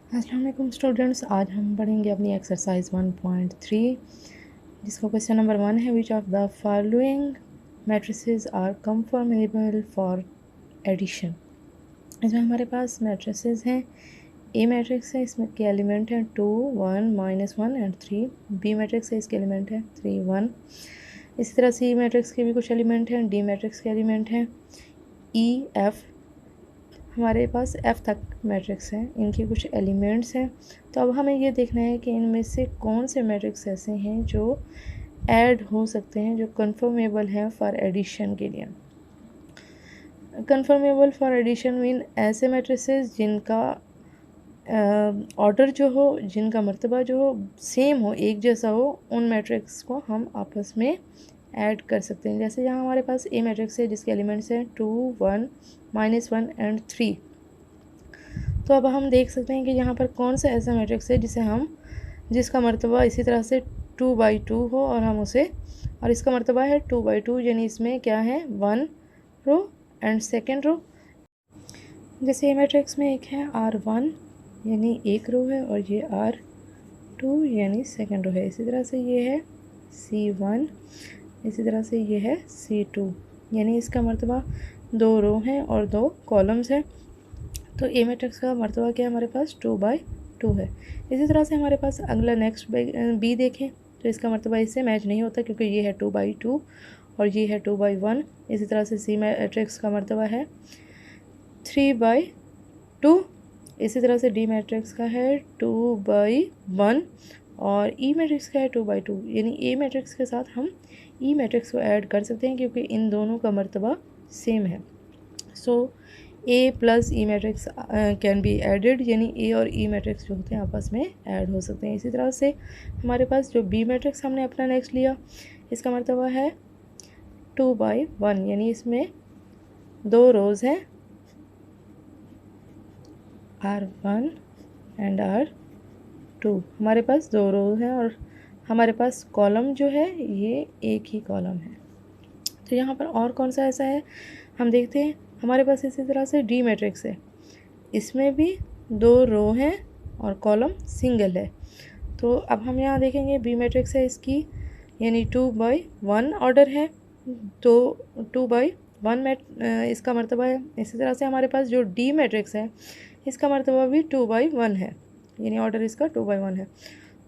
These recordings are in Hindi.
अस्सलाम वालेकुम स्टूडेंट्स, आज हम पढ़ेंगे अपनी एक्सरसाइज 1.3 जिसका क्वेश्चन नंबर 1 है। Which of the following matrices are conformable for addition. इसमें हमारे पास मैट्रिसेस हैं। ए मैट्रिक्स है, इसमें के एलिमेंट हैं 2 1 -1 एंड 3। बी मैट्रिक्स है, इसके एलिमेंट हैं 3 1। इसी तरह सी मैट्रिक्स के भी कुछ एलिमेंट हैं। डी मैट्रिक्स के एलिमेंट हैं ई एफ। हमारे पास एफ़ तक मैट्रिक्स हैं, इनके कुछ एलिमेंट्स हैं। तो अब हमें ये देखना है कि इनमें से कौन से मैट्रिक्स ऐसे हैं जो ऐड हो सकते हैं, जो कंफर्मेबल हैं फॉर एडिशन के लिए। कंफर्मेबल फॉर एडिशन मीन ऐसे मैट्रिसेस जिनका ऑर्डर जो हो, जिनका मर्तबा जो हो सेम हो, एक जैसा हो, उन मैट्रिक्स को हम आपस में ऐड कर सकते हैं। जैसे यहाँ हमारे पास ए मैट्रिक्स है जिसके एलिमेंट्स हैं 2 1 -1 एंड 3। तो अब हम देख सकते हैं कि यहाँ पर कौन सा ऐसा मैट्रिक्स है जिसका मर्तबा इसी तरह से 2/2 हो और हम उसे, और इसका मर्तबा है 2/2, यानी इसमें क्या है 1 रो एंड सेकेंड रो। जैसे ये मैट्रिक्स में एक है R1 यानी एक रो है और ये R2 यानी सेकेंड रो है। इसी तरह से ये है C1, इसी तरह से ये है C2, यानी इसका मर्तबा 2 रो हैं और 2 कॉलम्स हैं। तो ए मैट्रिक्स का मर्तबा क्या है हमारे पास 2/2 है। इसी तरह से हमारे पास अगला नेक्स्ट बी देखें तो इसका मर्तबा इससे मैच नहीं होता क्योंकि ये है 2/2 और ये है 2/1। इसी तरह से सी मैट्रिक्स का मर्तबा है 3/2। इसी तरह से डी मैट्रिक्स का है 2/1 और ई मैट्रिक्स का है 2/2, यानी ए मैट्रिक्स के साथ हम ई मैट्रिक्स को ऐड कर सकते हैं क्योंकि इन दोनों का मर्तबा सेम है। So A plus E matrix can be added, यानी ए और ई मैट्रिक्स जो होते हैं आपस में ऐड हो सकते हैं। इसी तरह से हमारे पास जो बी मैट्रिक्स हमने अपना नेक्स्ट लिया, इसका मर्तबा है 2/1, यानी इसमें 2 रोज़ हैं R1 एंड R2। हमारे पास 2 रो हैं और हमारे पास कॉलम जो है ये एक ही कॉलम है। तो यहाँ पर और कौन सा ऐसा है हम देखते हैं। हमारे पास इसी तरह से डी मैट्रिक्स है, इसमें भी 2 रो हैं और कॉलम सिंगल है। तो अब हम यहाँ देखेंगे बी मैट्रिक्स है इसकी, यानी 2/1 ऑर्डर है, तो 2/1 इसका मर्तबा है। इसी तरह से हमारे पास जो डी मैट्रिक्स है इसका मर्तबा भी 2/1 है, यानी ऑर्डर इसका 2/1 है।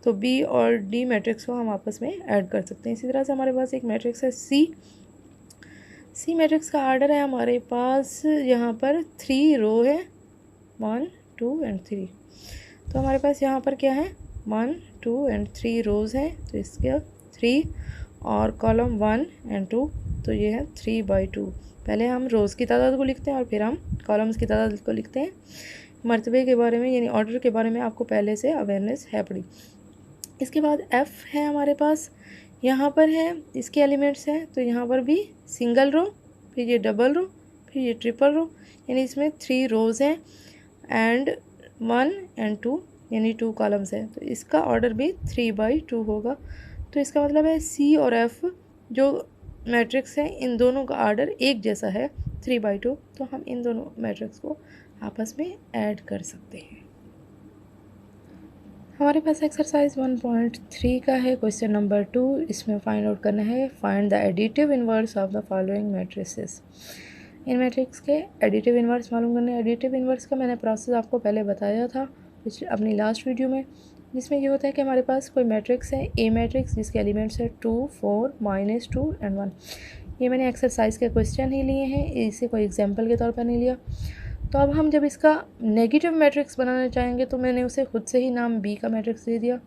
तो बी और डी मैट्रिक्स को हम आपस में ऐड कर सकते हैं। इसी तरह से हमारे पास एक मैट्रिक्स है सी मैट्रिक्स का ऑर्डर है हमारे पास यहाँ पर 3 रो है, 1 2 एंड 3। तो हमारे पास यहाँ पर क्या है 1 2 एंड 3 रोज़ हैं, तो इसका 3 और कॉलम 1 एंड 2, तो ये है 3/2। पहले हम रोज़ की तादाद को लिखते हैं और फिर हम कॉलम्स की तादाद को लिखते हैं। मर्तबे के बारे में यानी ऑर्डर के बारे में आपको पहले से अवेयरनेस है पड़ी। इसके बाद एफ़ है हमारे पास, यहाँ पर है इसके एलिमेंट्स हैं, तो यहाँ पर भी सिंगल रो, फिर ये डबल रो, फिर ये ट्रिपल रो, यानी इसमें 3 रोज़ हैं एंड 1 एंड 2, यानी 2 कॉलम्स हैं। तो इसका ऑर्डर भी 3/2 होगा। तो इसका मतलब है सी और एफ़ जो मैट्रिक्स है इन दोनों का ऑर्डर एक जैसा है 3/2। तो हम इन दोनों मैट्रिक्स को आपस में ऐड कर सकते हैं। हमारे पास एक्सरसाइज 1.3 का है क्वेश्चन नंबर 2। इसमें फाइंड आउट करना है find the additive inverse of the following matrices. In matrix के एडिटिव इनवर्स मालूम करने। एडिटिव इनवर्स का मैंने प्रोसेस आपको पहले बताया था अपनी लास्ट वीडियो में, जिसमें ये होता है कि हमारे पास कोई मैट्रिक्स है ए मैट्रिक्स जिसके एलिमेंट्स है 2 4 -2 एंड 1। ये मैंने एक्सरसाइज के क्वेश्चन ही लिए हैं, इसे कोई एग्जाम्पल के तौर पर नहीं लिया। तो अब हम जब इसका नेगेटिव मैट्रिक्स बनाना चाहेंगे तो मैंने उसे खुद से ही नाम बी का मैट्रिक्स दे दिया।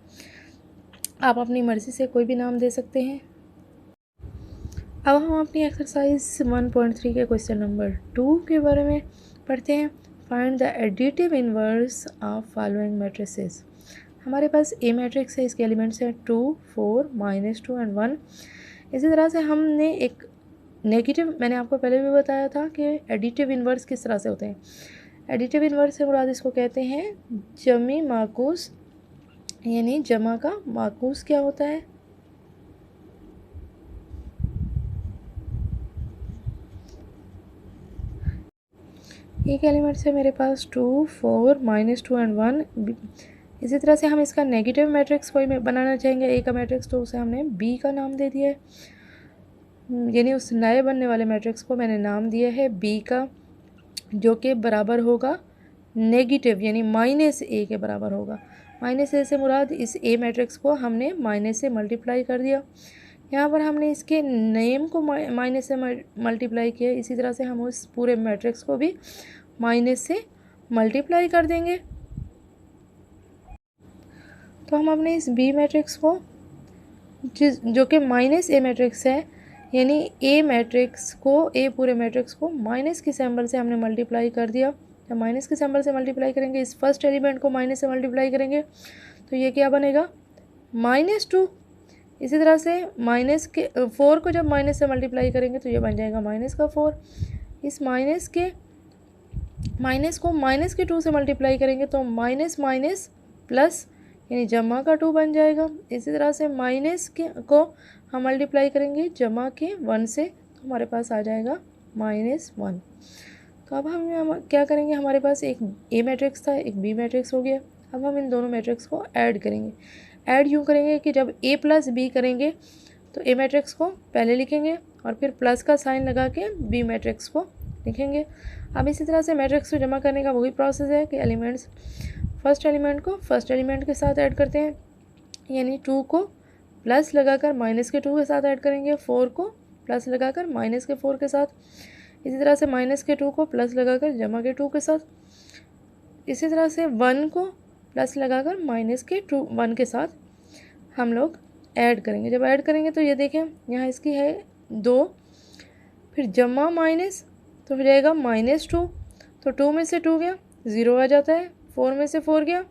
आप अपनी मर्ज़ी से कोई भी नाम दे सकते हैं। अब हम अपनी एक्सरसाइज 1.3 के क्वेश्चन नंबर 2 के बारे में पढ़ते हैं। Find the additive inverse of following matrices. हमारे पास ए मैट्रिक्स है, इसके एलिमेंट्स हैं 2 4 -2 एंड 1। इसी तरह से हमने एक नेगेटिव, मैंने आपको पहले भी बताया था कि एडिटिव इनवर्स किस तरह से होते हैं। एडिटिव इनवर्स से मुराद इसको कहते हैं जमी माकूस, यानी जमा का माकूस क्या होता है एक एलिमेंट से मेरे पास 2 4 -2 एंड 1। इसी तरह से हम इसका नेगेटिव मैट्रिक्स कोई बनाना चाहेंगे ए का मैट्रिक्स, तो उसे हमने बी का नाम दे दिया है, यानी उस नए बनने वाले मैट्रिक्स को मैंने नाम दिया है बी का, जो कि बराबर होगा नेगेटिव यानी -a के बराबर होगा। -a से मुराद इस ए मैट्रिक्स को हमने माइनस से मल्टीप्लाई कर दिया। यहाँ पर हमने इसके नेम को माइनस से मल्टीप्लाई किया, इसी तरह से हम उस पूरे मैट्रिक्स को भी माइनस से मल्टीप्लाई कर देंगे। तो हम अपने इस बी मैट्रिक्स को जो कि -a मैट्रिक्स है, यानी ए मैट्रिक्स को, ए पूरे मैट्रिक्स को माइनस के सिंबल से हमने मल्टीप्लाई कर दिया। जब माइनस के सिंबल से मल्टीप्लाई करेंगे, इस फर्स्ट एलिमेंट को माइनस से मल्टीप्लाई करेंगे तो ये क्या बनेगा -2। इसी तरह से माइनस के 4 को जब माइनस से मल्टीप्लाई करेंगे तो ये बन जाएगा -4। इस माइनस को माइनस के 2 से मल्टीप्लाई करेंगे तो माइनस माइनस प्लस यानी जमा का 2 बन जाएगा। इसी तरह से माइनस के को हम मल्टीप्लाई करेंगे जमा के 1 से, तो हमारे पास आ जाएगा -1। तो अब हम क्या करेंगे, हमारे पास एक ए मैट्रिक्स था, एक बी मैट्रिक्स हो गया। अब हम इन दोनों मैट्रिक्स को ऐड करेंगे। ऐड यूँ करेंगे कि जब a प्लस बी करेंगे तो ए मैट्रिक्स को पहले लिखेंगे और फिर प्लस का साइन लगा के बी मैट्रिक्स को लिखेंगे। अब इसी तरह से मैट्रिक्स को जमा करने का वही प्रोसेस है कि एलिमेंट्स, फर्स्ट एलिमेंट को फर्स्ट एलिमेंट के साथ ऐड करते हैं, यानी 2 को प्लस लगाकर माइनस के 2 के साथ ऐड करेंगे, 4 को प्लस लगाकर माइनस के 4 के साथ, इसी तरह से माइनस के 2 को प्लस लगाकर जमा के 2 के साथ, इसी तरह से 1 को प्लस लगाकर माइनस के 1 के साथ हम लोग ऐड करेंगे। जब ऐड करेंगे तो ये देखें यहाँ इसकी है 2, फिर जमा माइनस तो हो जाएगा -2, तो 2 में से 2 गया 0 आ जाता है, 4 में से 4 गया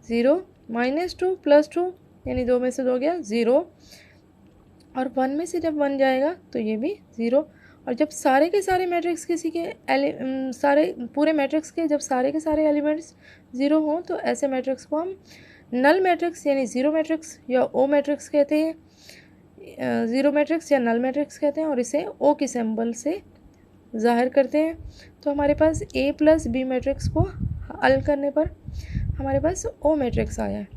0, -2 + 2 यानी 2 में से 2 गया 0, और 1 में से जब 1 जाएगा तो ये भी 0। और जब सारे के सारे मैट्रिक्स किसी के सारे पूरे मैट्रिक्स के जब सारे के सारे एलिमेंट्स 0 हों तो ऐसे मैट्रिक्स को हम नल मैट्रिक्स यानी ज़ीरो मैट्रिक्स या ओ मैट्रिक्स कहते हैं। ज़ीरो मैट्रिक्स या नल मैट्रिक्स कहते हैं और इसे ओ के सिंबल से ज़ाहिर करते हैं। तो हमारे पास ए प्लस बी मैट्रिक्स को हल करने पर हमारे पास ओ मैट्रिक्स आया है।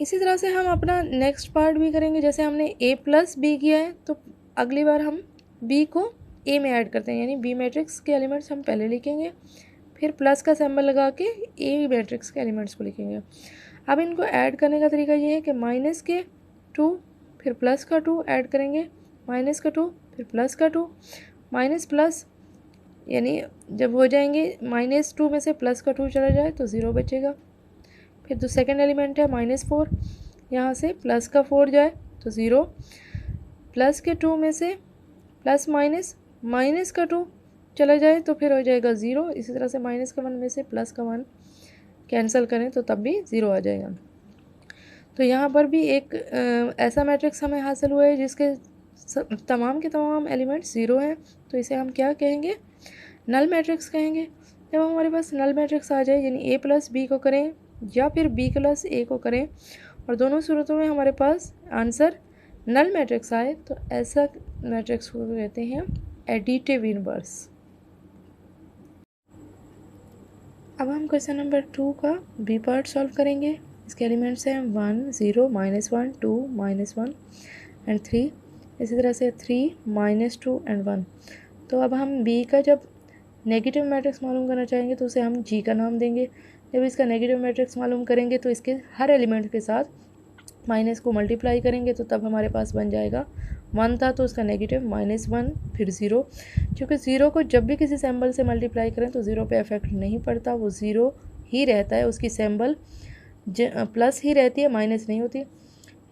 इसी तरह से हम अपना नेक्स्ट पार्ट भी करेंगे। जैसे हमने ए प्लस बी किया है तो अगली बार हम बी को ए में ऐड करते हैं, यानी बी मैट्रिक्स के एलिमेंट्स हम पहले लिखेंगे, फिर प्लस का सिंबल लगा के ए मैट्रिक्स के एलिमेंट्स को लिखेंगे। अब इनको ऐड करने का तरीका ये है कि माइनस के 2 फिर प्लस का 2 ऐड करेंगे, माइनस का 2 फिर प्लस का 2, माइनस प्लस यानी जब हो जाएंगे -2 में से प्लस का 2 चला जाए तो 0 बचेगा। फिर जो सेकेंड एलिमेंट है -4, यहाँ से प्लस का 4 जाए तो 0, प्लस के 2 में से प्लस माइनस का 2 चला जाए तो फिर हो जाएगा 0। इसी तरह से माइनस का 1 में से प्लस का 1 कैंसिल करें तो तब भी 0 आ जाएगा। तो यहाँ पर भी एक ऐसा मैट्रिक्स हमें हासिल हुआ है जिसके तमाम के तमाम एलिमेंट्स 0 हैं, तो इसे हम क्या कहेंगे, नल मैट्रिक्स कहेंगे। जब हमारे पास नल मैट्रिक्स आ जाए यानी ए प्लस बी को करें या फिर बी प्लस ए को करें और दोनों सूरतों में हमारे पास आंसर नल मैट्रिक्स आए तो ऐसा मैट्रिक्स को कहते हैं एडिटिव इनवर्स। अब हम क्वेश्चन नंबर 2 का बी पार्ट सॉल्व करेंगे। इसके एलिमेंट्स हैं 1 0 -1 2 -1 एंड 3, इसी तरह से 3 -2 एंड 1। तो अब हम बी का जब नेगेटिव मैट्रिक्स मालूम करना चाहेंगे तो उसे हम जी का नाम देंगे। जब इसका नेगेटिव मैट्रिक्स मालूम करेंगे तो इसके हर एलिमेंट के साथ माइनस को मल्टीप्लाई करेंगे तो तब हमारे पास बन जाएगा 1 था तो उसका नेगेटिव -1 फिर 0। क्योंकि 0 को जब भी किसी सिंबल से मल्टीप्लाई करें तो 0 पे इफेक्ट नहीं पड़ता, वो 0 ही रहता है, उसकी सिंबल प्लस ही रहती है, माइनस नहीं होती।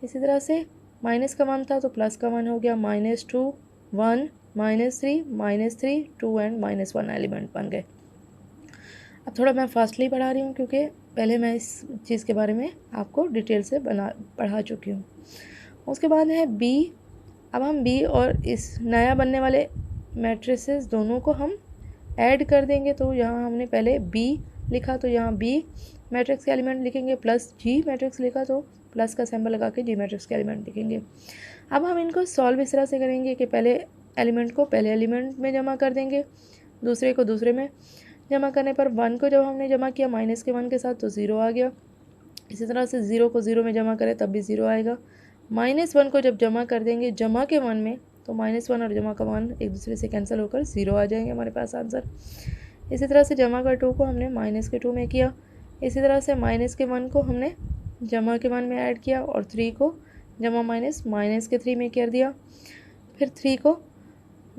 इसी तरह से माइनस का 1 था तो प्लस का 1 हो गया, -2 1 -3 2 एंड -1 एलिमेंट बन गए। अब थोड़ा मैं फास्टली पढ़ा रही हूँ क्योंकि पहले मैं इस चीज़ के बारे में आपको डिटेल से पढ़ा चुकी हूँ। उसके बाद है बी। अब हम बी और इस नया बनने वाले मैट्रिसेस दोनों को हम ऐड कर देंगे। तो यहाँ हमने पहले बी लिखा तो यहाँ बी मैट्रिक्स के एलिमेंट लिखेंगे, प्लस जी मैट्रिक्स लिखा तो प्लस का सिंबल लगा के जी मैट्रिक्स के एलिमेंट लिखेंगे। अब हम इनको सॉल्व इस तरह से करेंगे कि पहले एलिमेंट को पहले एलिमेंट में जमा कर देंगे, दूसरे को दूसरे में जमा करने पर 1 को जब हमने जमा किया माइनस के 1 के साथ तो 0 आ गया। इसी तरह से 0 को 0 में जमा करें तब भी 0 आएगा। -1 को जब जमा कर देंगे जमा के 1 में तो -1 और जमा का 1 एक दूसरे से कैंसिल होकर 0 आ जाएंगे हमारे पास आंसर। इसी तरह से जमा का 2 को हमने माइनस के 2 में किया। इसी तरह से माइनस के 1 को हमने जमा के 1 में ऐड किया और 3 को जमा माइनस के 3 में कर दिया। फिर 3 को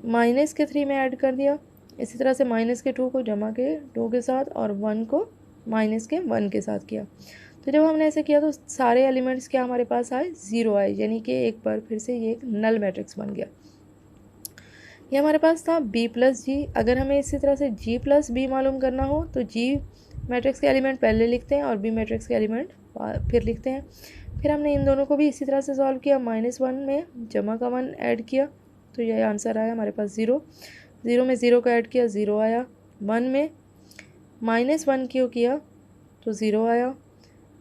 माइनस के 3 में ऐड कर दिया। इसी तरह से माइनस के 2 को जमा के 2 के साथ और 1 को माइनस के 1 के साथ किया। तो जब हमने ऐसे किया तो सारे एलिमेंट्स क्या हमारे पास आए, 0 आए, यानी कि एक बार फिर से ये एक नल मैट्रिक्स बन गया। ये हमारे पास था b प्लस जी। अगर हमें इसी तरह से g प्लस बी मालूम करना हो तो g मैट्रिक्स के एलिमेंट पहले लिखते हैं और b मैट्रिक्स के एलिमेंट फिर लिखते हैं। फिर हमने इन दोनों को भी इसी तरह से सॉल्व किया। -1 में जमा का 1 ऐड किया तो यह आंसर आया हमारे पास 0। 0 में 0 का ऐड किया 0 आया। 1 में -1 क्यों किया तो 0 आया।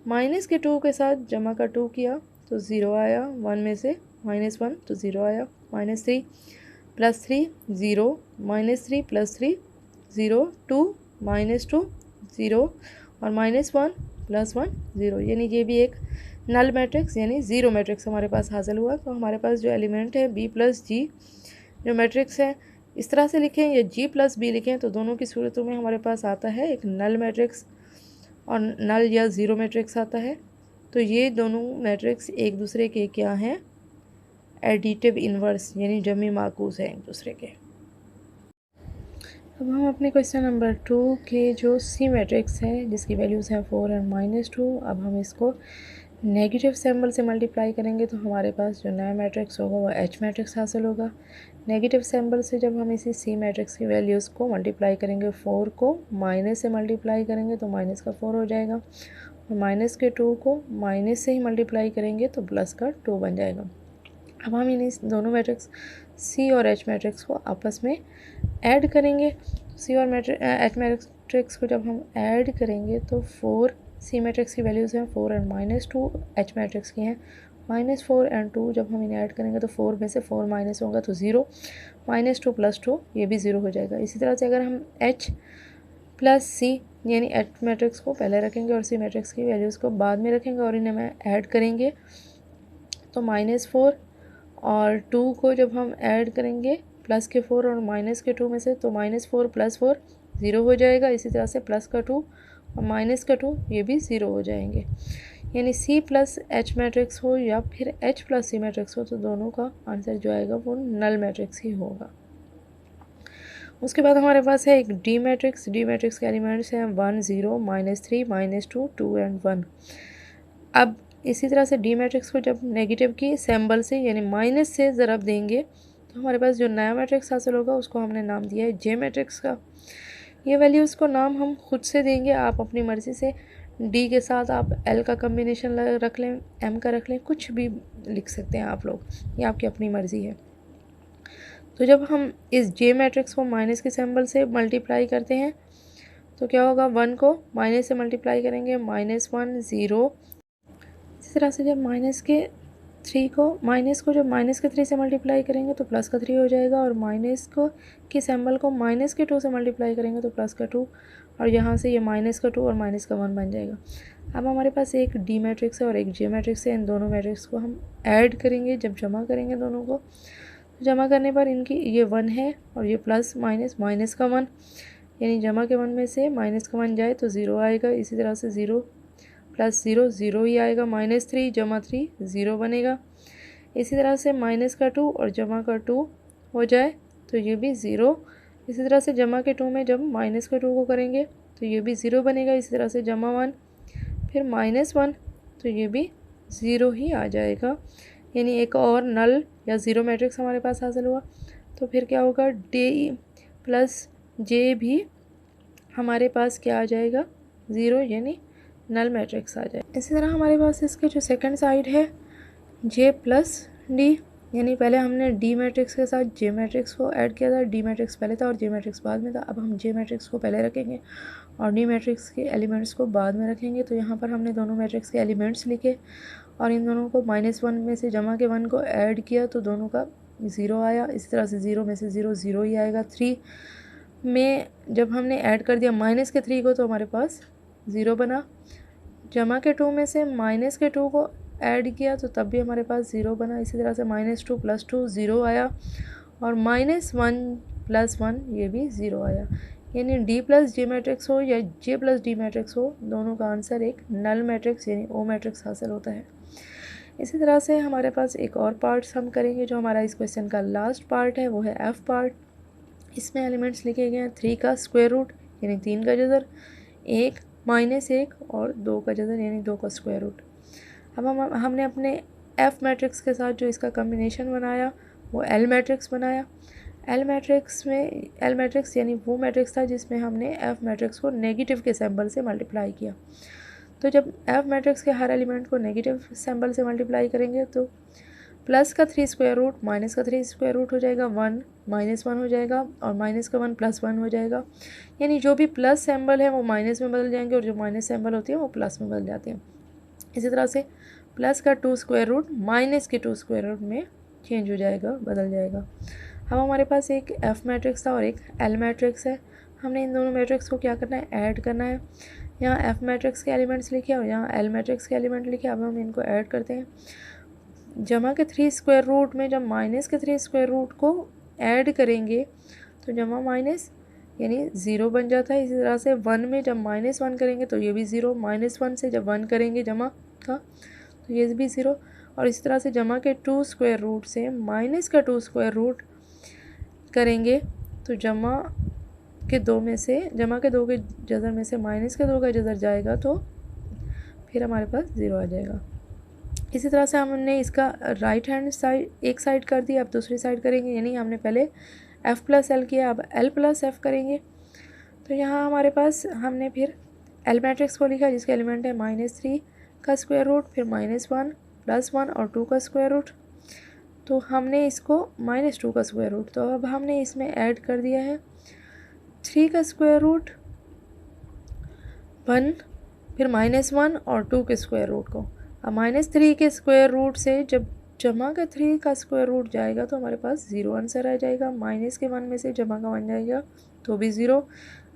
माइनस के 2 के साथ जमा का 2 किया तो 0 आया। 1 में से -1 तो 0 आया। -3 प्लस 3 0, -3 प्लस 3 0, 2 -2 0 और -1 प्लस 1 0, यानी ये भी एक नल मैट्रिक्स यानी ज़ीरो मैट्रिक्स हमारे पास हासिल हुआ। तो हमारे पास जो एलिमेंट है b प्लस जी जो मैट्रिक्स है इस तरह से लिखें या g प्लस बी लिखें तो दोनों की सूरतों में हमारे पास आता है एक नल मैट्रिक्स और नल या ज़ीरो मैट्रिक्स आता है। तो ये दोनों मैट्रिक्स एक दूसरे के क्या हैं, एडिटिव इन्वर्स यानी जमी माकूस हैं एक दूसरे के। अब हम अपने क्वेश्चन नंबर 2 के जो सी मैट्रिक्स है जिसकी वैल्यूज़ हैं 4 और -2, अब हम इसको नेगेटिव सिंबल से मल्टीप्लाई करेंगे तो हमारे पास जो नया मैट्रिक्स होगा वो एच मैट्रिक्स हासिल होगा। नेगेटिव सिंबल से जब हम इसी सी मैट्रिक्स की वैल्यूज़ को मल्टीप्लाई करेंगे, 4 को माइनस से मल्टीप्लाई करेंगे तो माइनस का 4 हो जाएगा और माइनस के 2 को माइनस से ही मल्टीप्लाई करेंगे तो प्लस का 2 बन जाएगा। अब हम इन दोनों मैट्रिक्स सी और एच मैट्रिक्स को आपस में ऐड करेंगे। सी और एच मैट्रिक्स को जब हम ऐड करेंगे तो 4 सी मैट्रिक्स की वैल्यूज़ हैं 4 एंड -2, एच मैट्रिक्स की हैं -4 एंड 2। जब हम इन्हें ऐड करेंगे तो 4 में से 4 माइनस होगा तो 0, -2 प्लस 2 ये भी 0 हो जाएगा। इसी तरह से अगर हम एच प्लस सी यानी एच मैट्रिक्स को पहले रखेंगे और सी मैट्रिक्स की वैल्यूज़ को बाद में रखेंगे और इन्हें मैं ऐड करेंगे तो -4 और 2 को जब हम ऐड करेंगे प्लस के 4 और माइनस के 2 में से तो -4 प्लस 4 0 हो जाएगा। इसी तरह से प्लस का 2 और माइनस का 2 ये भी 0 हो जाएंगे। यानी सी प्लस एच मैट्रिक्स हो या फिर एच प्लस सी मैट्रिक्स हो तो दोनों का आंसर जो आएगा वो नल मैट्रिक्स ही होगा। उसके बाद हमारे पास है एक डी मैट्रिक्स। डी मैट्रिक्स के एलिमेंट्स हैं 1 0 -3 -2 2 एंड 1। अब इसी तरह से डी मैट्रिक्स को जब नेगेटिव की सिंबल से यानी माइनस से ज़रब देंगे तो हमारे पास जो नया मैट्रिक्स हासिल होगा उसको हमने नाम दिया है जे मैट्रिक्स का। ये वैल्यूज़ को नाम हम खुद से देंगे, आप अपनी मर्ज़ी से डी के साथ आप एल का कम्बिनेशन रख लें, एम का रख लें, कुछ भी लिख सकते हैं आप लोग, ये आपकी अपनी मर्ज़ी है। तो जब हम इस जे मैट्रिक्स को माइनस के सिंबल से मल्टीप्लाई करते हैं तो क्या होगा, 1 को माइनस से मल्टीप्लाई करेंगे -1 0। इसी तरह से जब माइनस को जब माइनस के 3 से मल्टीप्लाई करेंगे तो प्लस का 3 हो जाएगा और माइनस को के सिंबल को माइनस के 2 से मल्टीप्लाई करेंगे तो प्लस का 2 और यहाँ से ये माइनस का 2 और माइनस का 1 बन जाएगा। अब हमारे पास एक डी मैट्रिक्स है और एक जे मैट्रिक्स है। इन दोनों मैट्रिक्स को हम ऐड करेंगे, जब जमा करेंगे दोनों को तो जमा करने पर इनकी ये 1 है और ये प्लस माइनस का 1, यानी जमा के 1 में से माइनस का 1 जाए तो 0 आएगा। इसी तरह से 0 प्लस 0 0 ही आएगा। -3 जमा 3 0 बनेगा। इसी तरह से माइनस का 2 और जमा का 2 हो जाए तो ये भी 0। इसी तरह से जमा के 2 में जब माइनस का 2 को करेंगे तो ये भी 0 बनेगा। इसी तरह से जमा 1 फिर -1 तो ये भी 0 ही आ जाएगा, यानी एक और नल या ज़ीरो मैट्रिक्स हमारे पास हासिल हुआ। तो फिर क्या होगा, डी प्लस जे भी हमारे पास क्या आ जाएगा, 0, यानी नल मैट्रिक्स आ जाए। इसी तरह हमारे पास इसके जो सेकंड साइड है जे प्लस डी, यानी पहले हमने डी मैट्रिक्स के साथ जे मैट्रिक्स को ऐड किया था। डी मैट्रिक्स पहले था और जे मैट्रिक्स बाद में था। अब हम जे मैट्रिक्स को पहले रखेंगे और डी मैट्रिक्स के एलिमेंट्स को बाद में रखेंगे। तो यहाँ पर हमने दोनों मैट्रिक्स के एलिमेंट्स लिखे और इन दोनों को -1 में से जमा के 1 को ऐड किया तो दोनों का 0 आया। इसी तरह से 0 में से 0 0 ही आएगा। 3 में जब हमने ऐड कर दिया माइनस के 3 को तो हमारे पास 0 बना। जमा के 2 में से माइनस के 2 को ऐड किया तो तब भी हमारे पास 0 बना। इसी तरह से -2 + 2 0 आया और -1 + 1 ये भी 0 आया। यानी D + J मैट्रिक्स हो या J + D मैट्रिक्स हो, दोनों का आंसर एक नल मैट्रिक्स यानी O मैट्रिक्स हासिल होता है। इसी तरह से हमारे पास एक और पार्ट्स हम करेंगे जो हमारा इस क्वेश्चन का लास्ट पार्ट है, वो है F पार्ट। इसमें एलिमेंट्स लिखे गए हैं 3 का स्क्वायर रूट यानी 3 का जज़र, 1 -1 और 2 का जज़र यानी 2 का स्क्वायर रूट। अब हमने अपने F मैट्रिक्स के साथ जो इसका कम्बिनेशन बनाया वो L मैट्रिक्स बनाया। L मैट्रिक्स यानी वो मैट्रिक्स था जिसमें हमने F मैट्रिक्स को नेगेटिव के सिंबल से मल्टीप्लाई किया। तो जब F मैट्रिक्स के हर एलिमेंट को नेगेटिव सिंबल से मल्टीप्लाई करेंगे तो प्लस का 3 स्क्वायर रूट माइनस का 3 स्क्वायर रूट हो जाएगा 1 -1 हो जाएगा और माइनस का 1 + 1 हो जाएगा। यानी जो भी प्लस सिंबल है वो माइनस में बदल जाएंगे और जो माइनस सिंबल होती है वो प्लस में बदल जाते हैं। इसी तरह से प्लस का 2 स्क्वायर रूट माइनस के 2 स्क्वायर रूट में चेंज हो जाएगा, बदल जाएगा। अब हमारे पास एक F मैट्रिक्स था और एक L मैट्रिक्स है। हमने इन दोनों मैट्रिक्स को क्या करना है, ऐड करना है। यहाँ F मैट्रिक्स के एलिमेंट्स लिखे और यहाँ L मैट्रिक्स के एलिमेंट लिखे। अब हम इनको ऐड करते हैं। जमा के 3 स्क्वायर रूट में जब माइनस के 3 स्क्वायर रूट को ऐड करेंगे तो जमा माइनस यानी 0 बन जाता है। इसी तरह से 1 में जब -1 करेंगे तो ये भी 0, -1 से जब 1 करेंगे जमा का तो ये भी 0 और इस तरह से जमा के 2 स्क्वायर रूट से माइनस का 2 स्क्वायर रूट करेंगे तो जमा के 2 के जज़र में से माइनस के 2 का जज़र जाएगा तो फिर हमारे पास 0 आ जाएगा। इसी तरह से हमने इसका राइट हैंड साइड एक साइड कर दिया, अब दूसरी साइड करेंगे। यानी हमने पहले F + L किया, अब L + F करेंगे। तो यहाँ हमारे पास हमने फिर L मैट्रिक्स को लिखा जिसके एलिमेंट है -3 का स्क्वायर रूट, फिर -1 + 1 और 2 का स्क्वायर रूट। तो हमने इसको -2 का स्क्वायर रूट, तो अब हमने इसमें ऐड कर दिया है 3 का स्क्वायर रूट 1, फिर -1 और 2 के स्क्वायर रूट को। अब -3 के स्क्वायर रूट से जब जमा का 3 का स्क्वायर रूट जाएगा तो हमारे पास 0 आंसर आ जाएगा। माइनस के 1 में से जमा का 1 जाएगा तो भी 0।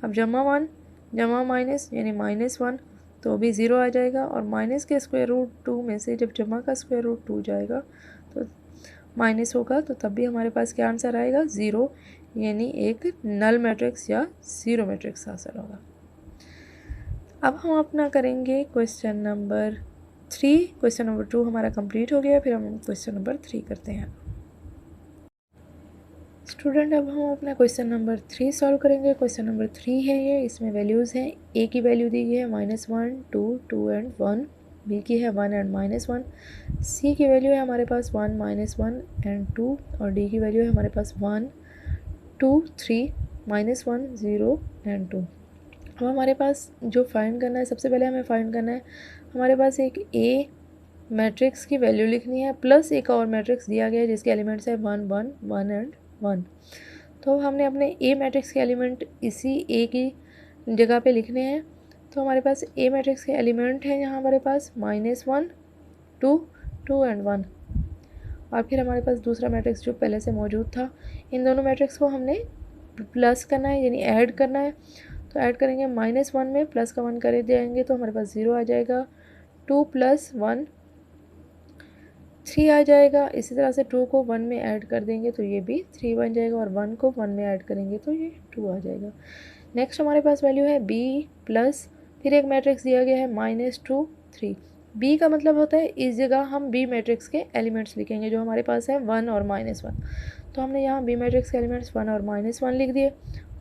अब जमा 1 जमा माइनस यानी -1 तो भी 0 आ जाएगा और माइनस के स्क्वायर रूट 2 में से जब जमा का स्क्वायर रूट 2 जाएगा तो माइनस होगा तो तब भी हमारे पास क्या आंसर आएगा, 0। यानी एक नल मैट्रिक्स या 0 मैट्रिक्स हासिल होगा। अब हम अपना करेंगे क्वेश्चन नंबर 3। क्वेश्चन नंबर 2 हमारा कंप्लीट हो गया, फिर हम क्वेश्चन नंबर 3 करते हैं। स्टूडेंट अब हम अपना क्वेश्चन नंबर 3 सॉल्व करेंगे। क्वेश्चन नंबर 3 है ये, इसमें वैल्यूज़ हैं। ए की वैल्यू दी गई है -1 2 2 एंड 1, बी की है 1 एंड -1, सी की वैल्यू है हमारे पास 1 -1 एंड 2 और डी की वैल्यू है हमारे पास 1 2 3 -1 0 एंड 2। अब हमारे पास जो फाइंड करना है, सबसे पहले हमें फाइंड करना है हमारे पास एक ए मैट्रिक्स की वैल्यू लिखनी है प्लस एक और मैट्रिक्स दिया गया है जिसके एलिमेंट्स है 1 1 1 एंड 1। तो हमने अपने ए मैट्रिक्स के एलिमेंट इसी ए की जगह पे लिखने हैं। तो हमारे पास ए मैट्रिक्स के एलिमेंट हैं यहाँ हमारे पास -1 2 2 एंड 1 और फिर हमारे पास दूसरा मैट्रिक्स जो पहले से मौजूद था। इन दोनों मैट्रिक्स को हमने प्लस करना है यानी ऐड करना है। तो ऐड करेंगे -1 में प्लस का 1 कर देंगे तो हमारे पास 0 आ जाएगा। 2 + 1 3 आ जाएगा। इसी तरह से 2 को 1 में ऐड कर देंगे तो ये भी 3 बन जाएगा और 1 को 1 में ऐड करेंगे तो ये 2 आ जाएगा। नेक्स्ट हमारे पास वैल्यू है b प्लस, फिर एक मैट्रिक्स दिया गया है -2 3। b का मतलब होता है इस जगह हम b मैट्रिक्स के एलिमेंट्स लिखेंगे जो हमारे पास है 1 और -1। तो हमने यहाँ b मैट्रिक्स के एलिमेंट्स 1 और -1 लिख दिए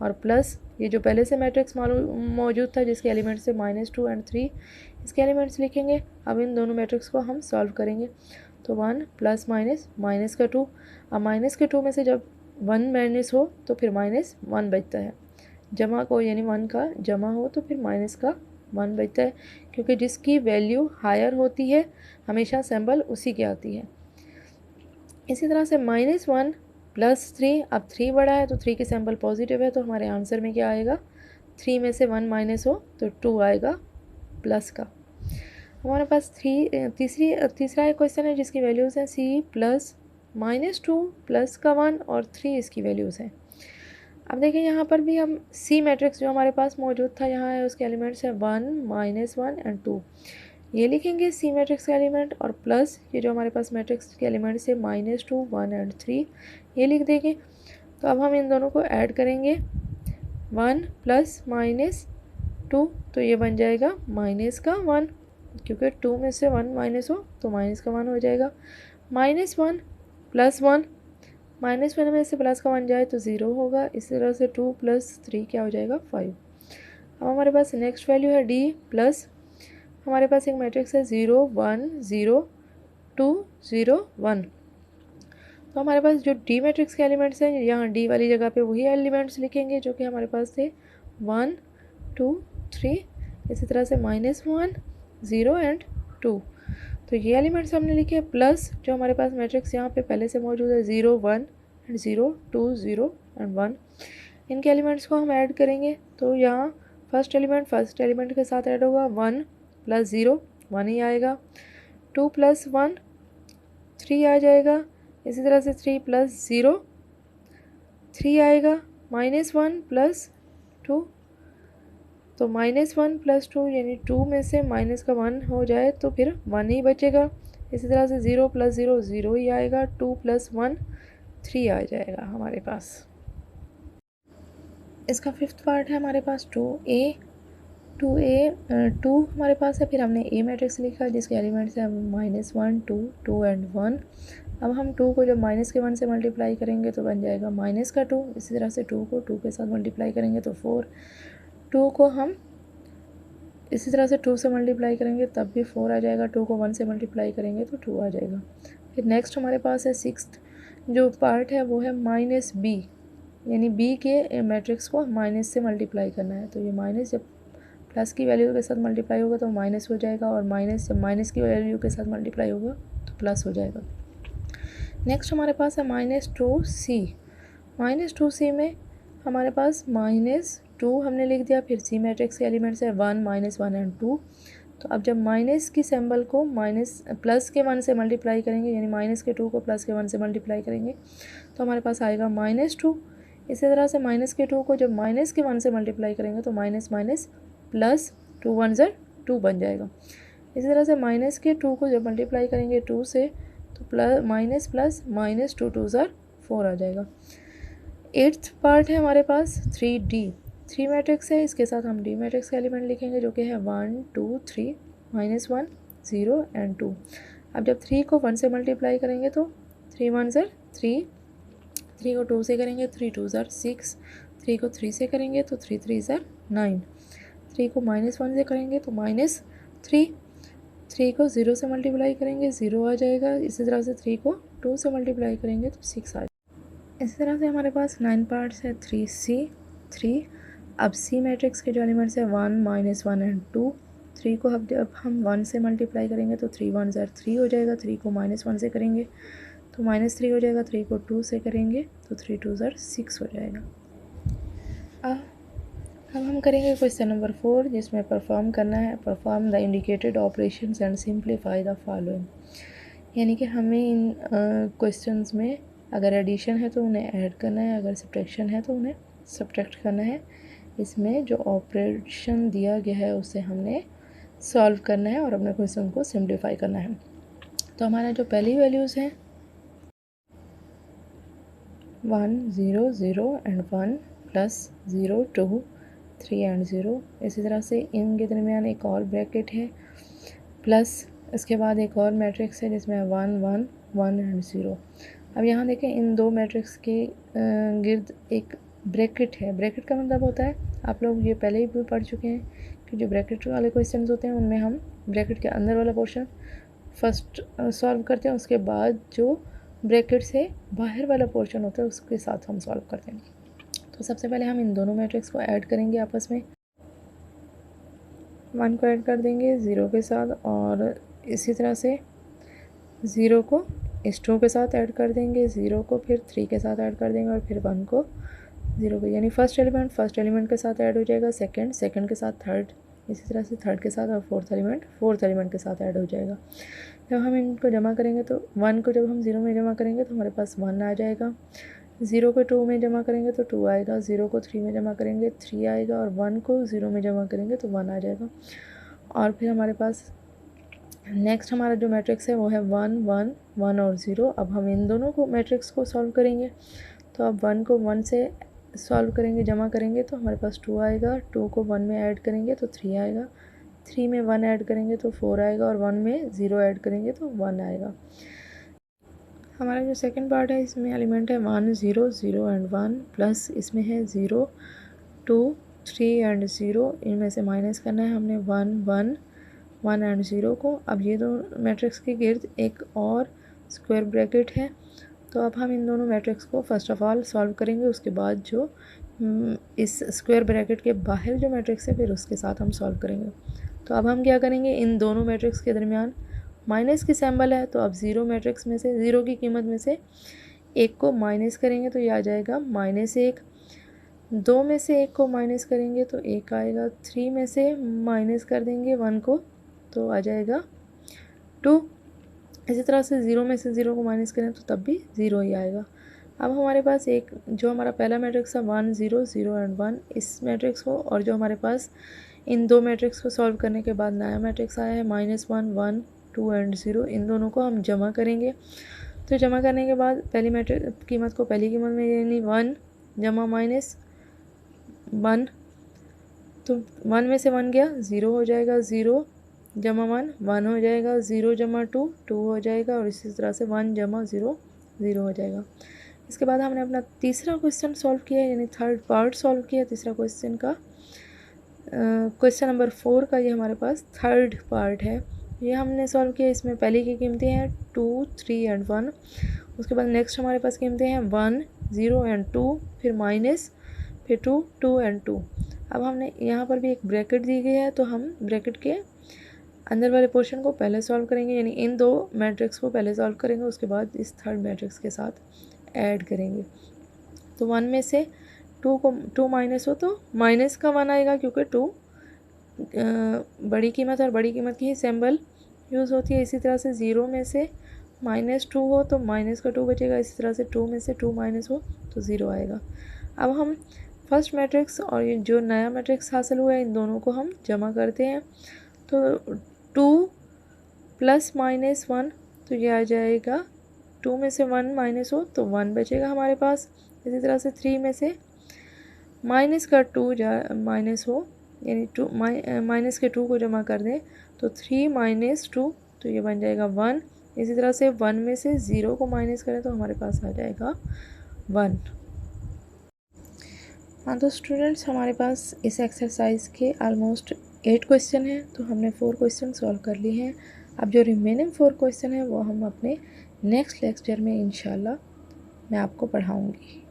और प्लस ये जो पहले से मैट्रिक्स मौजूद था जिसके एलिमेंट्स है -2 एंड 3, इसके एलिमेंट्स लिखेंगे। अब इन दोनों मैट्रिक्स को हम सॉल्व करेंगे। तो 1 + माइनस का 2, अब माइनस के 2 में से जब 1 माइनस हो तो फिर -1 बचता है। जमा को यानी 1 का जमा हो तो फिर माइनस का 1 बचता है, क्योंकि जिसकी वैल्यू हायर होती है हमेशा सिंबल उसी की आती है। इसी तरह से -1 + 3, अब 3 बड़ा है तो 3 की सिंबल पॉजिटिव है तो हमारे आंसर में क्या आएगा, 3 में से 1 माइनस हो तो 2 आएगा प्लस का। हमारे पास तीसरा एक क्वेश्चन है जिसकी वैल्यूज़ हैं c + -2 प्लस का 1 और 3 इसकी वैल्यूज़ हैं। अब देखिए यहाँ पर भी हम सी मैट्रिक्स जो हमारे पास मौजूद था यहाँ है, उसके एलिमेंट्स है 1 -1 एंड 2, ये लिखेंगे सी मैट्रिक्स के एलिमेंट, और प्लस ये जो हमारे पास मैट्रिक्स के एलिमेंट्स है -2 1 एंड 3, ये लिख देंगे। तो अब हम इन दोनों को ऐड करेंगे, 1 प्लस -2, तो ये बन जाएगा माइनस का 1, क्योंकि 2 में से 1 माइनस हो तो माइनस का 1 हो जाएगा। -1 प्लस 1, -1 में से प्लस का 1 जाए तो 0 होगा। इस तरह से 2 + 3 क्या हो जाएगा 5। अब हमारे पास नेक्स्ट वैल्यू है डी प्लस, हमारे पास एक मैट्रिक्स है 0 1 0 2 0 1। तो हमारे पास जो डी मैट्रिक्स के एलिमेंट्स हैं, यहाँ डी वाली जगह पे वही एलिमेंट्स लिखेंगे जो कि हमारे पास थे 1 2 3, इसी तरह से -1 0 एंड 2। तो ये एलिमेंट्स हमने लिखे, प्लस जो हमारे पास मैट्रिक्स यहाँ पे पहले से मौजूद है 0 1 एंड 0 2 0 एंड 1, इनके एलिमेंट्स को हम ऐड करेंगे। तो यहाँ फर्स्ट एलिमेंट के साथ ऐड होगा, 1 + 0 1 ही आएगा, 2 + 1 3 आ जाएगा, इसी तरह से 3 + 0 3 आएगा, -1 + 2, तो -1 + 2 यानी 2 में से माइनस का 1 हो जाए तो फिर 1 ही बचेगा। इसी तरह से 0 + 0 0 ही आएगा, 2 + 1 3 आ जाएगा हमारे पास। इसका फिफ्थ पार्ट है हमारे पास 2a 2 हमारे पास है, फिर हमने ए मैट्रिक्स लिखा जिसके एलिमेंट्स हैं -1 2 2 एंड 1। अब हम 2 को जब -1 से मल्टीप्लाई करेंगे तो बन जाएगा -2, इसी तरह से 2 को 2 के साथ मल्टीप्लाई करेंगे तो 4, 2 को हम इसी तरह से 2 से मल्टीप्लाई करेंगे तब भी 4 आ जाएगा, 2 को 1 से मल्टीप्लाई करेंगे तो 2 आ जाएगा। फिर नेक्स्ट हमारे पास है सिक्स्थ जो पार्ट है वो है -b, यानी b के मैट्रिक्स को माइनस से मल्टीप्लाई करना है। तो ये माइनस जब प्लस की वैल्यू के साथ मल्टीप्लाई होगा तो माइनस हो जाएगा, और माइनस जब माइनस की वैल्यू के साथ मल्टीप्लाई होगा तो प्लस हो जाएगा। नेक्स्ट हमारे पास है -2c, -2c में हमारे पास -2 हमने लिख दिया, फिर सी मैट्रिक्स के एलिमेंट्स है 1 -1 एंड 2। तो अब जब माइनस की सिंबल को प्लस के 1 से मल्टीप्लाई करेंगे, यानी -2 को प्लस के 1 से मल्टीप्लाई करेंगे तो हमारे पास आएगा -2। इसी तरह से -2 को जब माइनस के 1 से मल्टीप्लाई करेंगे तो माइनस माइनस प्लस 2 1 ज़र 2 बन जाएगा। इसी तरह से -2 को जब मल्टीप्लाई करेंगे 2 से तो माइनस प्लस -2 2 ज़र 4 आ जाएगा। एट्थ पार्ट है हमारे पास 3d, 3 मैट्रिक्स है, इसके साथ हम डी मैट्रिक्स का एलिमेंट लिखेंगे जो कि है 1 2 3 -1 0 एंड 2। अब जब 3 को 1 से मल्टीप्लाई करेंगे तो 3 1 ज़र 3, 3 को 2 से करेंगे 3 2 ज़र 6, 3 को 3 से करेंगे तो 3 3 ज़र 9, 3 को -1 से करेंगे तो -3, 3 को 0 से मल्टीप्लाई करेंगे 0 आ जाएगा। इसी तरह से 3 को 2 से मल्टीप्लाई करेंगे तो 6 आ जाएगा। इसी तरह से हमारे पास 9 पार्ट्स है 3c 3। अब सी मैट्रिक्स के जो एलिमेंट्स है 1 -1 एंड 2, 3 को जब हम 1 से मल्टीप्लाई करेंगे तो 3 1 ज़र 3 हो जाएगा, 3 को -1 से करेंगे तो -3 हो जाएगा, 3 को 2 से करेंगे तो 3 2 ज़र 6 हो जाएगा। अब हम करेंगे क्वेश्चन नंबर 4 जिसमें परफॉर्म करना है, perform the indicated operations and simplify the following, यानी कि हमें इन क्वेश्चंस में अगर एडिशन है तो उन्हें ऐड करना है, अगर सब्ट्रैक्शन है तो उन्हें सब्ट्रैक्ट करना है। इसमें जो ऑपरेशन दिया गया है उसे हमने सॉल्व करना है और अपने क्वेश्चन को सिंप्लीफाई करना है। तो हमारा जो पहली वैल्यूज़ हैं 1 0 0 एंड 1 + 0 2 3 एंड 0, इसी तरह से इनके दरमियान एक और ब्रैकेट है प्लस इसके बाद एक और मैट्रिक्स है जिसमें 1 1 1 एंड 0। अब यहाँ देखें इन दो मैट्रिक्स के गिर्द एक ब्रैकेट है। ब्रैकेट का मतलब होता है, आप लोग ये पहले ही भी पढ़ चुके हैं कि जो ब्रैकेट वाले क्वेश्चन होते हैं उनमें हम ब्रैकेट के अंदर वाला पोर्शन फर्स्ट सॉल्व करते हैं, उसके बाद जो ब्रैकेट से बाहर वाला पोर्शन होता है उसके साथ हम सॉल्व करते हैं। तो सबसे पहले हम इन दोनों मैट्रिक्स को ऐड करेंगे आपस में, 1 को ऐड कर देंगे 0 के साथ, और इसी तरह से 0 को इस 2 के साथ ऐड कर देंगे, 0 को फिर 3 के साथ ऐड कर देंगे, और फिर 1 को 0 को, यानी फर्स्ट एलिमेंट के साथ ऐड हो जाएगा, सेकंड के साथ थर्ड, इसी तरह से थर्ड के साथ, और फोर्थ एलिमेंट के साथ ऐड हो जाएगा। जब हम इनको जमा करेंगे तो 1 को जब हम 0 में जमा करेंगे तो हमारे पास 1 आ जाएगा, ज़ीरो को 2 में जमा करेंगे तो 2 आएगा, 0 को 3 में जमा करेंगे 3 आएगा, और 1 को 0 में जमा करेंगे तो 1 आ जाएगा। और फिर हमारे पास नेक्स्ट हमारा जो मैट्रिक्स है वो है 1 1 1 और 0। अब हम इन दोनों को मैट्रिक्स को सॉल्व करेंगे। तो अब 1 को 1 से सॉल्व करेंगे, जमा करेंगे तो हमारे पास 2 आएगा, 2 को 1 में ऐड करेंगे तो 3 आएगा, 3 में 1 ऐड करेंगे तो 4 आएगा, और 1 में 0 ऐड करेंगे तो 1 आएगा। हमारा जो सेकंड पार्ट है इसमें एलिमेंट है 1 0 0 एंड 1, प्लस इसमें है 0 2 3 एंड 0। इनमें से माइनस करना है हमने 1 1 1 एंड 0 को। अब ये दो मैट्रिक्स के गिर्द एक और स्क्वायर ब्रैकेट है, तो अब हम इन दोनों मैट्रिक्स को फर्स्ट ऑफ ऑल सॉल्व करेंगे, उसके बाद जो इस स्क्वायर ब्रैकेट के बाहर जो मैट्रिक्स है फिर उसके साथ हम सॉल्व करेंगे। तो अब हम क्या करेंगे, इन दोनों मैट्रिक्स के दरमियान माइनस की सिंबल है, तो अब ज़ीरो मैट्रिक्स में से ज़ीरो की कीमत में से एक को माइनस करेंगे तो ये आ जाएगा -1। 2 में से 1 को माइनस करेंगे तो 1 आएगा, 3 में से माइनस कर देंगे 1 को तो आ जाएगा 2। इसी तरह से 0 में से 0 को माइनस करें तो तब भी 0 ही आएगा। अब हमारे पास एक जो हमारा पहला मैट्रिक्स है 1 0 0 एंड 1, इस मैट्रिक्स को, और जो हमारे पास इन दो मैट्रिक्स को सॉल्व करने के बाद नया मैट्रिक्स आया है -1 1 2 एंड 0, इन दोनों को हम जमा करेंगे। तो जमा करने के बाद पहली मैट्रिक्स कीमत को पहली कीमत में, यानी 1 जमा -1, तो 1 में से 1 गया 0 हो जाएगा, 0 जमा 1 1 हो जाएगा, 0 जमा 2 2 हो जाएगा, और इसी तरह से 1 जमा 0 0 हो जाएगा। इसके बाद हमने अपना तीसरा क्वेश्चन सॉल्व किया, यानी थर्ड पार्ट सॉल्व किया तीसरा क्वेश्चन का। क्वेश्चन नंबर 4 का ये हमारे पास थर्ड पार्ट है, ये हमने सॉल्व किया। इसमें पहली की कीमतें हैं 2 3 एंड 1। उसके बाद नेक्स्ट हमारे पास कीमतें हैं 1 0 एंड 2, फिर माइनस, फिर 2 2 एंड 2। अब हमने यहाँ पर भी एक ब्रैकेट दी गई है, तो हम ब्रैकेट के अंदर वाले पोर्शन को पहले सॉल्व करेंगे, यानी इन दो मैट्रिक्स को पहले सॉल्व करेंगे, उसके बाद इस थर्ड मैट्रिक्स के साथ ऐड करेंगे। तो 1 में से 2 को 2 माइनस हो तो माइनस का 1 आएगा, क्योंकि 2 बड़ी कीमत और बड़ी कीमत की ही सिंबल यूज़ होती है। इसी तरह से 0 में से -2 हो तो माइनस का 2 बचेगा, इसी तरह से 2 में से 2 माइनस हो तो 0 आएगा। अब हम फर्स्ट मैट्रिक्स और ये जो नया मैट्रिक्स हासिल हुआ है इन दोनों को हम जमा करते हैं। तो 2 प्लस -1, तो ये आ जाएगा 2 में से 1 माइनस हो तो 1 बचेगा हमारे पास। इसी तरह से 3 में से माइनस का 2 माइनस हो, यानी 2 माइनस के 2 को जमा कर दें तो 3 - 2, तो ये बन जाएगा 1। इसी तरह से 1 में से 0 को माइनस करें तो हमारे पास आ जाएगा 1। हाँ तो स्टूडेंट्स, हमारे पास इस एक्सरसाइज के ऑलमोस्ट 8 क्वेश्चन हैं, तो हमने 4 क्वेश्चन सॉल्व कर लिए हैं। अब जो रिमेनिंग 4 क्वेश्चन हैं वो हम अपने नेक्स्ट लेक्चर में इंशाल्लाह मैं आपको पढ़ाऊँगी।